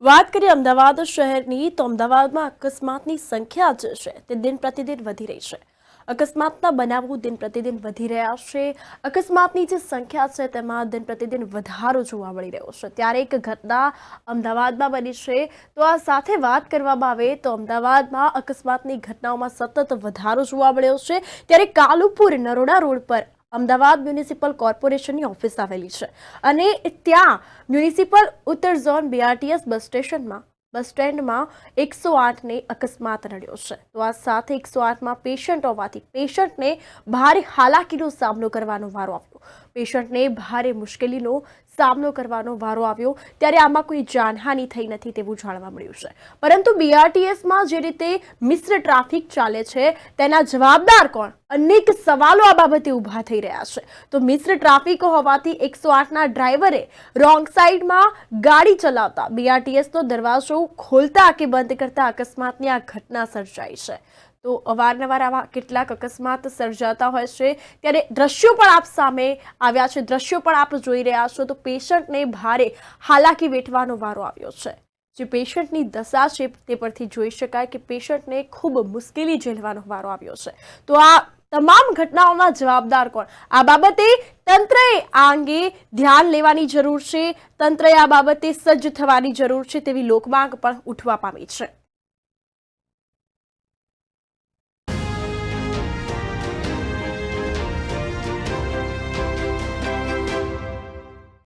વાત કરીએ અમદાવાદ શહેરની તો અમદાવાદમાં અકસ્માતની સંખ્યા જે છે તે દિન પ્રતિદિન વધી રહી છે। અકસ્માતના બનાવો દિન પ્રતિદિન વધી રહ્યા છે। અકસ્માતની જે સંખ્યા છે તેમાં દિન પ્રતિદિન વધારો જોવા મળી રહ્યો છે। ત્યારે એક ઘટના અમદાવાદમાં બની છે। તો આ સાથે વાત કરવામાં આવે તો અમદાવાદમાં અકસ્માતની ઘટનાઓમાં સતત વધારો જોવા મળ્યો છે। ત્યારે કાલુપુર નરોડા રોડ પર અમદાવાદ મ્યુનિસિપલ કોર્પોરેશનની ઓફિસ આવેલી છે અને ત્યાં મ્યુનિસિપલ ઉત્તર ઝોન બીઆરટીએસ બસ સ્ટેન્ડમાં 108ને અકસ્માત નડ્યો છે। તો આ સાથે 108માં પેશન્ટ હોવાથી પેશન્ટને ભારે હાલાકીનો સામનો કરવાનો વારો આવ્યો। પેશન્ટને ભારે મુશ્કેલીનો સામનો કરવાનો વારો આવ્યો। ત્યારે આમાં કોઈ જાનહાનિ થઈ નથી તેવું જાણવા મળ્યું છે। પરંતુ બીઆરટીએસમાં જે રીતે મિશ્ર ટ્રાફિક ચાલે છે તેના જવાબદાર કોણ? અનેક સવાલો આ બાબતે ઊભા થઈ રહ્યા છે। તો મિશ્ર ટ્રાફિક હોવાથી 108ના ડ્રાઈવરે રોંગ સાઈડમાં ગાડી ચલાવતા બીઆરટીએસનો દરવાજો ખોલતા કે બંધ કરતા અકસ્માતની આ ઘટના સર્જાઈ છે। તો અવારનવાર આવા કેટલાક અકસ્માત સર્જાતા હોય છે। ત્યારે દ્રશ્યો પણ આપ સામે આવ્યા છે, દ્રશ્યો પણ આપ જોઈ રહ્યા છો। તો પેશન્ટને ભારે હાલાકી વેઠવાનો વારો આવ્યો છે। જે પેશન્ટની દશા છે તે પરથી જોઈ શકાય કે પેશન્ટને ખૂબ મુશ્કેલી ઝેલવાનો વારો આવ્યો છે। તો આ તમામ ઘટનાઓના જવાબદાર કોણ? આ બાબતે તંત્રએ આ અંગે ધ્યાન લેવાની જરૂર છે। તંત્રએ આ બાબતે સજ્જ થવાની જરૂર છે તેવી લોકમાંગ પણ ઉઠવા પામી છે।